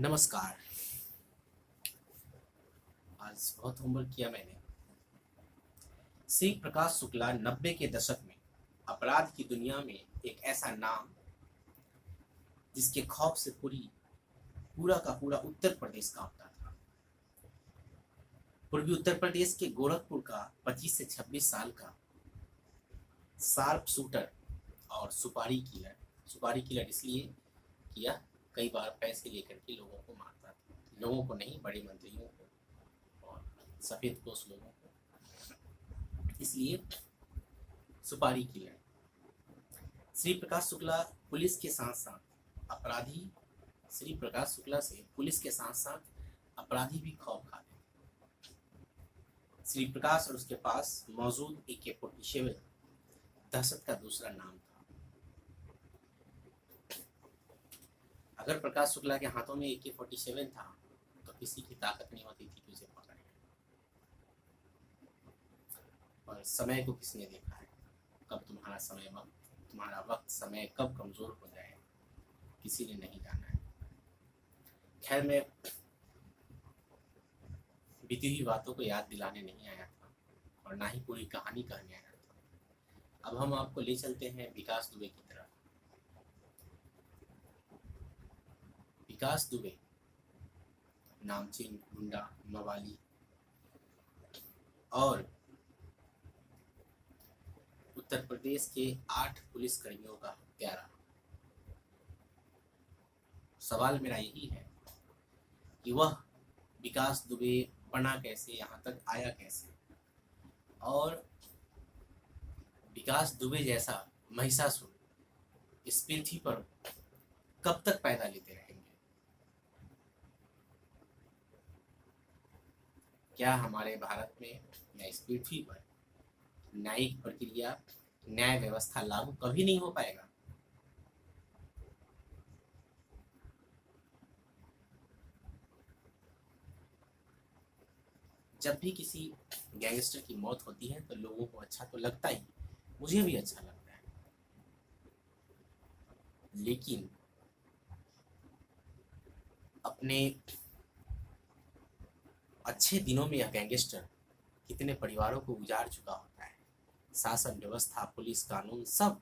नमस्कार। आज बहुत होमवर्क किया मैंने। श्री प्रकाश शुक्ला 90 के दशक में अपराध की दुनिया में एक ऐसा नाम जिसके खौफ से पूरा का पूरा उत्तर प्रदेश कांपता था। पूर्वी उत्तर प्रदेश के गोरखपुर का 25 से 26 साल का शार्प शूटर और सुपारी किलर इसलिए किया, कई बार पैसे लेकर के लोगों को मारता था। लोगों को नहीं, बड़े मंत्रियों को और सफेद पोश लोगों को, इसलिए सुपारी किलर। श्री प्रकाश शुक्ला पुलिस के साथ साथ अपराधी श्री प्रकाश शुक्ला से पुलिस के साथ साथ अपराधी भी खौफ खाते थे। श्री प्रकाश और उसके पास मौजूद AK-47 दहशत का दूसरा नाम था। अगर प्रकाश शुक्ला के हाथों में AK-47 था तो किसी की ताकत नहीं होती थी कि उसे पकड़े। और समय को किसने देखा है, कब तुम्हारा वक्त समय कब कमजोर हो जाए, किसी ने नहीं जाना है। खैर, मैं बीती हुई बातों को याद दिलाने नहीं आया था और ना ही पूरी कहानी कहने आया था। अब हम आपको ले चलते हैं विकास दुबे की तरफ। विकास दुबे नामचीन गुंडा, मवाली और उत्तर प्रदेश के 8 पुलिसकर्मियों का हत्यारा। सवाल मेरा यही है कि वह विकास दुबे बना कैसे, यहाँ तक आया कैसे, और विकास दुबे जैसा महिषासुर इस पृथ्वी पर कब तक पैदा लेते रहेंगे। क्या हमारे भारत में या इस पृथ्वी पर न्यायिक प्रक्रिया, न्याय व्यवस्था लागू कभी नहीं हो पाएगा। जब भी किसी गैंगस्टर की मौत होती है तो लोगों को अच्छा तो लगता ही, मुझे भी अच्छा लगता है, लेकिन अपने अच्छे दिनों में यह गैंगस्टर कितने परिवारों को उजाड़ चुका होता है। शासन व्यवस्था, पुलिस, कानून सब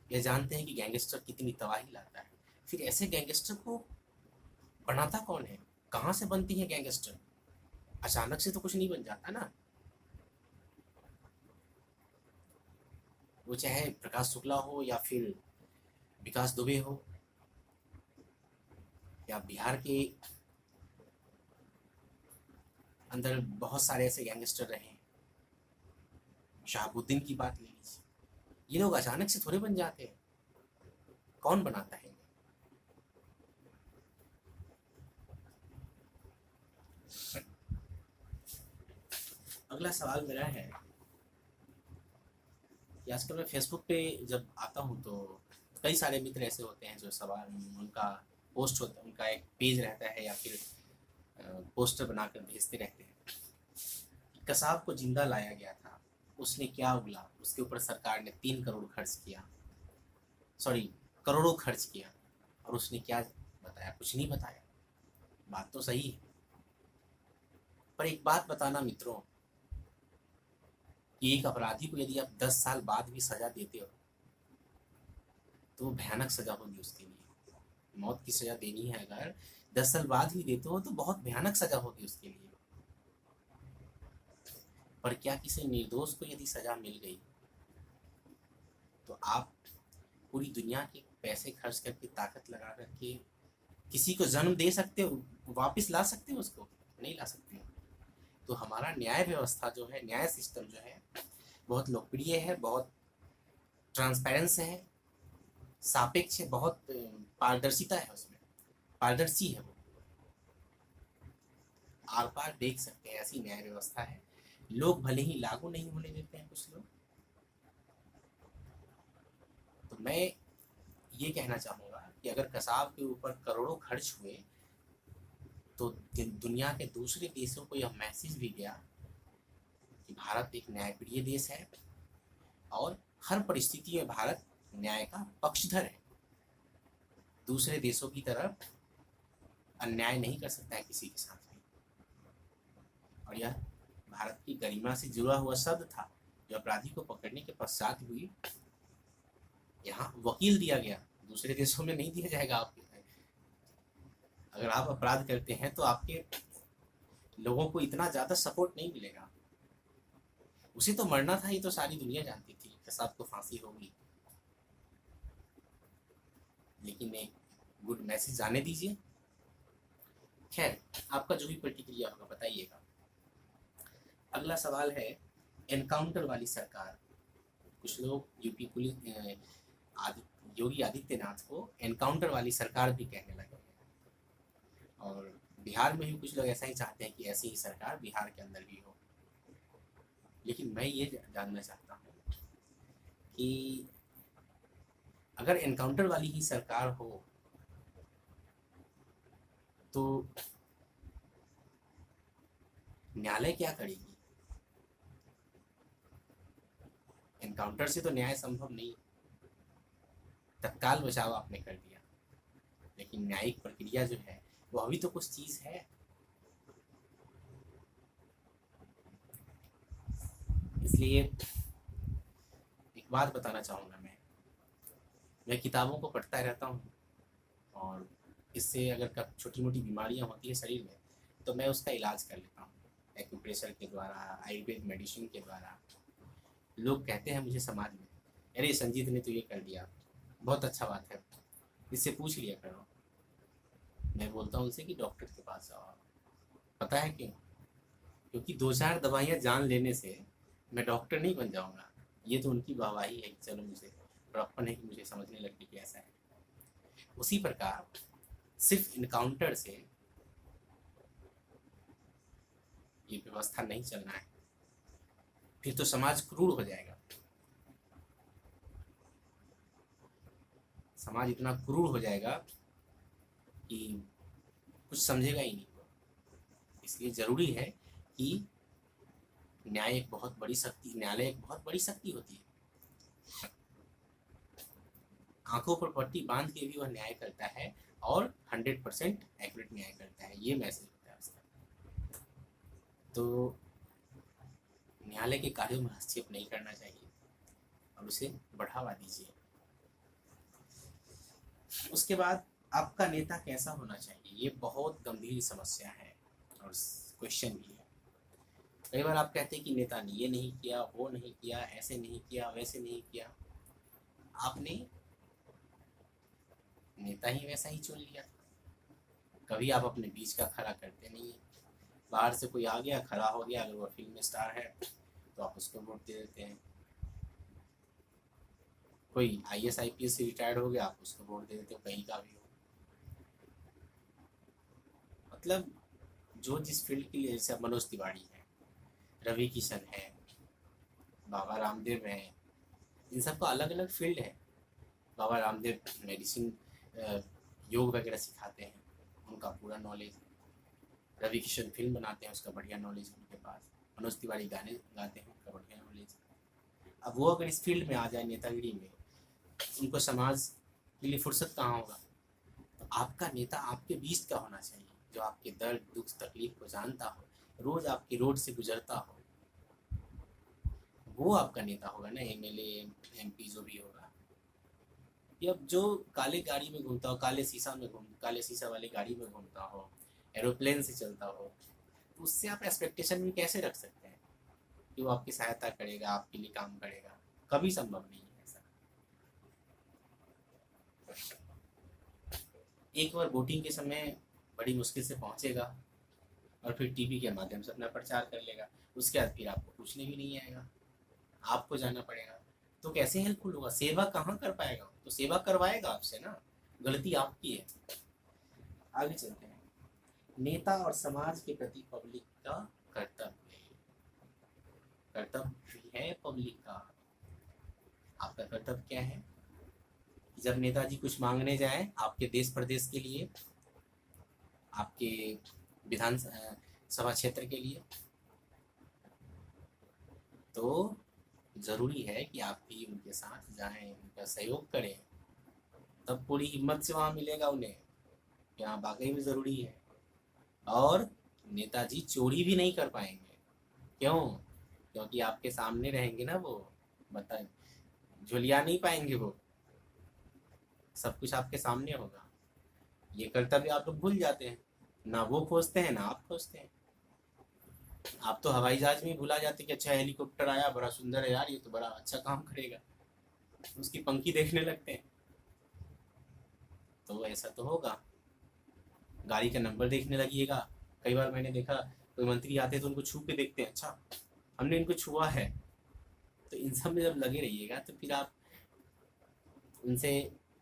ये जानते हैं कि गैंगस्टर कितनी तबाही लाता है। फिर ऐसे गैंगस्टर को बनाता कौन है, कहाँ से बनती है गैंगस्टर? अचानक से तो कुछ नहीं बन जाता ना। वो चाहे प्रकाश शुक्ला हो या फिर विकास दुबे हो या बिहार के अंदर बहुत सारे ऐसे गैंगस्टर रहे। शहाबुद्दीन की बात ले लीजिए, ये लोग अचानक से थोड़े बन जाते हैं। कौन बनाता है? अगला सवाल मेरा है कि आजकल मैं फेसबुक पे जब आता हूँ तो कई सारे मित्र ऐसे होते हैं जो सवाल, उनका पोस्ट होता है, उनका एक पेज रहता है या फिर पोस्टर बनाकर भेजते रहते हैं। कसाब को जिंदा लाया गया था, उसने क्या उगला, उसके ऊपर सरकार ने 3 करोड़ खर्च किया, सॉरी करोड़ों खर्च किया, और उसने क्या बताया? कुछ नहीं बताया। बात तो सही है, पर एक बात बताना मित्रों कि एक अपराधी को यदि आप 10 साल बाद भी सजा देते हो तो भयानक सजा होगी उसके लिए। मौत की सजा देनी है अगर 10 साल बाद भी देते हो तो बहुत भयानक सजा होगी उसके लिए। पर क्या किसी निर्दोष को यदि सजा मिल गई तो आप पूरी दुनिया के पैसे खर्च करके, ताकत लगा करके किसी को जन्म दे सकते हो, वापस ला सकते हो उसको? नहीं ला सकते हो। तो हमारा न्याय व्यवस्था जो है, न्याय सिस्टम जो है, बहुत लोकप्रिय है, बहुत ट्रांसपेरेंस है, सापेक्ष है, बहुत पारदर्शिता है उसमें, पारदर्शी है वो। आर पार देख सकते हैं, ऐसी न्याय व्यवस्था है। लोग भले ही लागू नहीं होने देते हैं कुछ लोग। तो मैं ये कहना चाहूँगा कि अगर कसाब के ऊपर करोड़ों खर्च हुए तो दुनिया के दूसरे देशों को यह मैसेज भी गया कि भारत एक न्यायप्रिय देश है और हर परिस्थिति में भारत न्याय का पक्षधर है। दूसरे देशों की तरफ अन्याय नहीं कर सकता है किसी के साथ भी। और यह भारत की गरिमा से जुड़ा हुआ शब्द था जो अपराधी को पकड़ने के पश्चात हुई। यहाँ वकील दिया गया, दूसरे देशों में नहीं दिया जाएगा। आपके अगर आप अपराध करते हैं तो आपके लोगों को इतना ज्यादा सपोर्ट नहीं मिलेगा। उसे तो मरना था, ये तो सारी दुनिया जानती थी कि साहब को फांसी होगी, लेकिन एक गुड मैसेज आने दीजिए। खैर, आपका जो भी प्रतिक्रिया होगा बताइएगा। अगला सवाल है एनकाउंटर वाली सरकार। कुछ लोग यूपी पुलिस योगी आदित्यनाथ को एनकाउंटर वाली सरकार भी कहने लगे हैं, और बिहार में भी कुछ लोग ऐसा ही चाहते हैं कि ऐसी ही सरकार बिहार के अंदर भी हो। लेकिन मैं ये जानना चाहता हूँ कि अगर एनकाउंटर वाली ही सरकार हो तो न्यायालय क्या करेगी? एनकाउंटर से तो न्याय संभव नहीं। तत्काल बचाव आपने कर दिया, लेकिन न्यायिक प्रक्रिया जो है वो अभी तो कुछ चीज है। इसलिए एक बात बताना चाहूँगा, मैं किताबों को पढ़ता रहता हूँ, और इससे अगर छोटी मोटी बीमारियाँ होती है शरीर में तो मैं उसका इलाज कर लेता हूँ एक्यूप्रेशर के द्वारा, आयुर्वेद मेडिसिन के द्वारा। लोग कहते हैं मुझे समाज में, अरे संजीत ने तो ये कर दिया, बहुत अच्छा बात है, इससे पूछ लिया करो। मैं बोलता हूँ उनसे कि डॉक्टर के पास जाओ। पता है क्यों? क्योंकि 2-4 दवाइयाँ जान लेने से मैं डॉक्टर नहीं बन जाऊँगा। ये तो उनकी वाहवाही है कि चलो मुझे बड़प्पन है कि मुझे समझने लग गई कि ऐसा है। उसी प्रकार सिर्फ इनकाउंटर से ये व्यवस्था नहीं चलना है, फिर तो समाज क्रूर हो जाएगा। समाज इतना क्रूर हो जाएगा कि कुछ समझेगा ही नहीं। इसलिए जरूरी है कि न्याय एक बहुत बड़ी शक्ति, न्यायालय एक बहुत बड़ी शक्ति होती है। आंखों पर पट्टी बांध के भी वह न्याय करता है और 100% एक्यूरेट न्याय करता है, ये मैसेज होता है उसका। तो न्यायालय के कार्यों में हस्तक्षेप नहीं करना चाहिए और उसे बढ़ावा दीजिए। उसके बाद आपका नेता कैसा होना चाहिए, ये बहुत गंभीर समस्या है और क्वेश्चन भी है। कई बार आप कहते हैं कि नेता ने ये नहीं किया, वो नहीं किया, ऐसे नहीं किया, वैसे नहीं किया। आपने नेता ही वैसा ही चुन लिया, कभी आप अपने बीच का खड़ा करते नहीं है। बाहर से कोई आ गया, खड़ा हो गया, अगर वो फिल्म स्टार है तो आप उसको वोट दे देते हैं। कोई IAS IPS से रिटायर्ड हो गया, आप उसको वोट दे देते हो, कहीं का भी हो। मतलब जो जिस फील्ड के लिए, जैसे मनोज तिवारी है, रवि किशन है, बाबा रामदेव है, इन सबका अलग अलग फील्ड है। बाबा रामदेव मेडिसिन, योग वगैरह सिखाते हैं, उनका पूरा नॉलेज है। रवि किशन फिल्म बनाते हैं, उसका बढ़िया नॉलेज है उनके पास। मनोज तिवारी गाने गाते हैं, उनका बढ़िया नॉलेज है। अब वो अगर इस फील्ड में आ जाए, नेतागिरी में, उनको समाज के लिए फुर्सत कहाँ होगा? तो आपका नेता आपके बीच का होना चाहिए, जो आपके दर्द दुख तकलीफ को जानता हो, रोज आपकी रोड से गुजरता हो, वो आपका नेता होगा ना। MLA MP जो भी होगा। या जो काले गाड़ी में घूमता हो, काले शीशा वाली गाड़ी में घूमता हो, एरोप्लेन से चलता हो, तो उससे आप एक्सपेक्टेशन भी कैसे रख सकते हैं कि वो आपकी सहायता करेगा, आपके लिए काम करेगा? कभी संभव नहीं है ऐसा। एक बार वोटिंग के समय बड़ी मुश्किल से पहुंचेगा और फिर टीवी के माध्यम से अपना प्रचार कर लेगा। उसके बाद फिर आपको पूछने भी नहीं आएगा, आपको जाना पड़ेगा। तो कैसे हेल्पफुल होगा? सेवा कहाँ कर पाएगा? तो सेवा करवाएगा आपसे ना, गलती आपकी है। आगे चलते हैं। नेता और समाज के प्रति पब्लिक का कर्तव्य है पब्लिक का। आपका कर्तव्य क्या है? जब नेताजी कुछ मांगने जाए आपके देश प्रदेश के लिए, आपके विधान सभा क्षेत्र के लिए, तो जरूरी है कि आप भी उनके साथ जाएं, उनका सहयोग करें। तब पूरी हिम्मत से वहाँ मिलेगा उन्हें कि हाँ वाकई में ज़रूरी है। और नेताजी चोरी भी नहीं कर पाएंगे। क्यों? क्योंकि आपके सामने रहेंगे ना वो, बता, झुलिया नहीं पाएंगे वो, सब कुछ आपके सामने होगा। ये कर्तव्य आप लोग भूल जाते हैं, ना वो खोजते हैं ना आप खोजते हैं। आप तो हवाई जहाज में ही भुला जाते कि अच्छा हेलीकॉप्टर आया, बड़ा सुंदर है यार, ये तो बड़ा अच्छा काम करेगा, उसकी पंखी देखने लगते हैं। तो ऐसा तो होगा। गाड़ी का नंबर देखने लगिएगा। कई बार मैंने देखा कोई मंत्री आते हैं तो उनको छू के देखते हैं, अच्छा हमने इनको छुआ है। तो इन सब में जब लगे रहिएगा तो फिर आप उनसे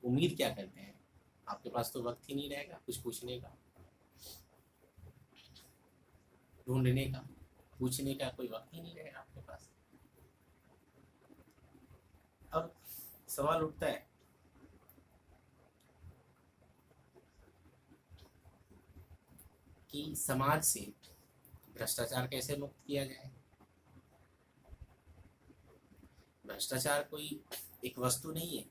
उम्मीद क्या करते हैं? आपके पास तो वक्त ही नहीं रहेगा कुछ पूछने का, ढूंढने का, पूछने का कोई वक्त ही नहीं रहेगा आपके पास। अब सवाल उठता है कि समाज से भ्रष्टाचार कैसे मुक्त किया जाए। भ्रष्टाचार कोई एक वस्तु नहीं है,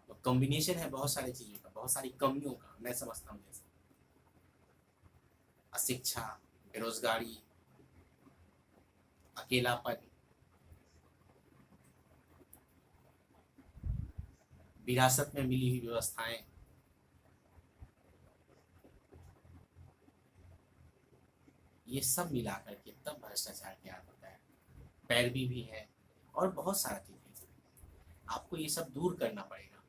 तो कॉम्बिनेशन है बहुत सारी चीजों का, बहुत सारी कमियों का, मैं समझता हूँ। जैसे अशिक्षा, बेरोजगारी, अकेलापन, विरासत में मिली हुई व्यवस्थाएं, ये सब मिला करके तब भ्रष्टाचार तैयार होता है। पैरवी भी है और बहुत सारा चीजें। आपको ये सब दूर करना पड़ेगा।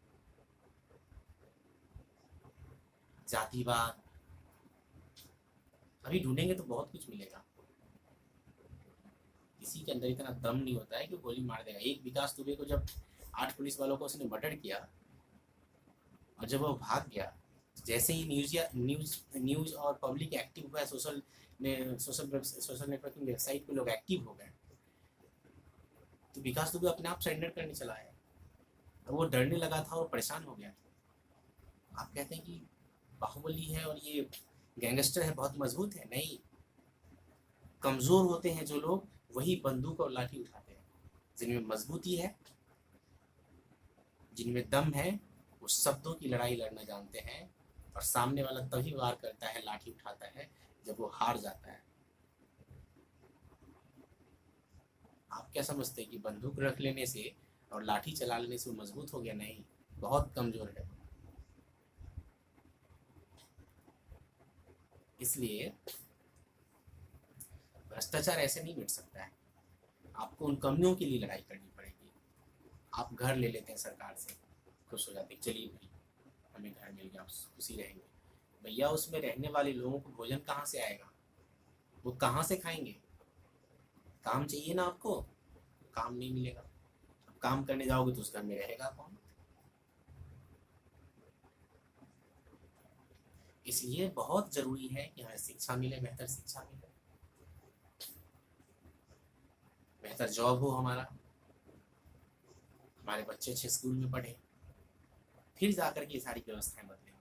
जातिवाद, अभी ढूंढेंगे तो बहुत कुछ मिलेगा। किसी के अंदर इतना दम नहीं होता है कि गोली मार देगा। एक विकास दुबे को जब 8 पुलिस वालों को उसने मर्डर किया और जब वो भाग गया, जैसे ही न्यूज और पब्लिक एक्टिव हुआ, सोशल नेटवर्किंग वेबसाइट पे लोग एक्टिव हो गए, तो विकास दुबे अपने आप सरेंडर करने चला आया। तो वो डरने लगा था और परेशान हो गया था। आप कहते हैं कि बाहुबली है और ये गैंगस्टर है, बहुत मजबूत है। नहीं, कमजोर होते हैं जो लोग, वही बंदूक और लाठी उठाते हैं। जिनमें मजबूती है, जिनमें दम है, वो शब्दों की लड़ाई लड़ना जानते हैं। और सामने वाला तभी वार करता है, लाठी उठाता है, जब वो हार जाता है। आप क्या समझते हैं कि बंदूक रख लेने से और लाठी चला लेने से वो मजबूत हो गया? नहीं, बहुत कमजोर है। इसलिए भ्रष्टाचार ऐसे नहीं मिट सकता है। आपको उन कमियों के लिए लड़ाई करनी पड़ेगी। आप घर ले लेते हैं सरकार से, खुश हो जाते हैं, चलिए भाई हमें घर मिल गया, आप खुशी रहेंगे। भैया उसमें रहने वाले लोगों को भोजन कहाँ से आएगा? वो कहाँ से खाएंगे? काम चाहिए ना आपको, काम नहीं मिलेगा। अब काम करने जाओगे तो उस घर में रहेगा कौन? इसलिए बहुत जरूरी है कि हमें शिक्षा मिले, बेहतर शिक्षा मिले, बेहतर जॉब हो हमारा, हमारे बच्चे अच्छे स्कूल में पढ़े, फिर जाकर के ये सारी व्यवस्थाएं बदलेंगी।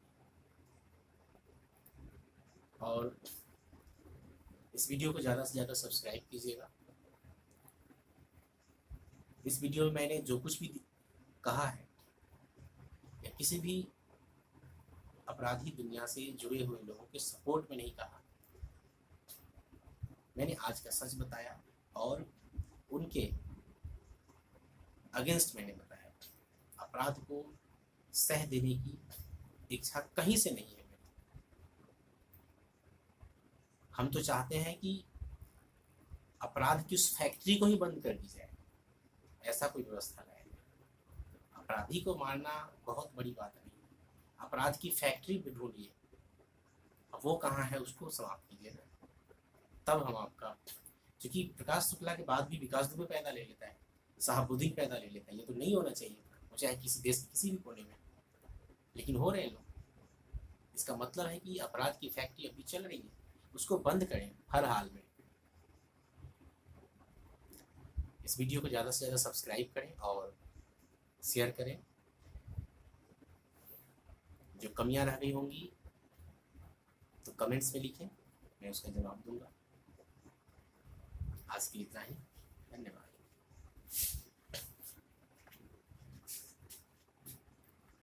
और इस वीडियो को ज़्यादा से ज़्यादा सब्सक्राइब कीजिएगा। इस वीडियो में मैंने जो कुछ भी कहा है, या किसी भी अपराधी दुनिया से जुड़े हुए लोगों के सपोर्ट में नहीं कहा। मैंने आज का सच बताया और उनके अगेंस्ट मैंने बताया। अपराध को सह देने की इच्छा कहीं से नहीं है मेरी। हम तो चाहते हैं कि अपराध की उस फैक्ट्री को ही बंद कर दी जाए, ऐसा कोई व्यवस्था लाए। अपराधी को मारना बहुत बड़ी बात नहीं, अपराध की फैक्ट्री भी ढूंढिए, अब वो कहाँ है उसको समाप्त कीजिए ना, तब हम आपका। क्योंकि प्रकाश शुक्ला के बाद भी विकास दुबे पैदा ले लेता है, शहाबुद्दीन पैदा ले लेता है। ये तो नहीं होना चाहिए था, चाहे किसी देश के किसी भी कोने में, लेकिन हो रहे हैं लोग। इसका मतलब है कि अपराध की फैक्ट्री अभी चल रही है, उसको बंद करें हर हाल में। इस वीडियो को ज़्यादा से ज़्यादा सब्सक्राइब करें और शेयर करें। जो कमियां रह गई होंगी तो कमेंट्स में लिखें, मैं उसका जवाब दूंगा। आज के लिए इतना ही, धन्यवाद।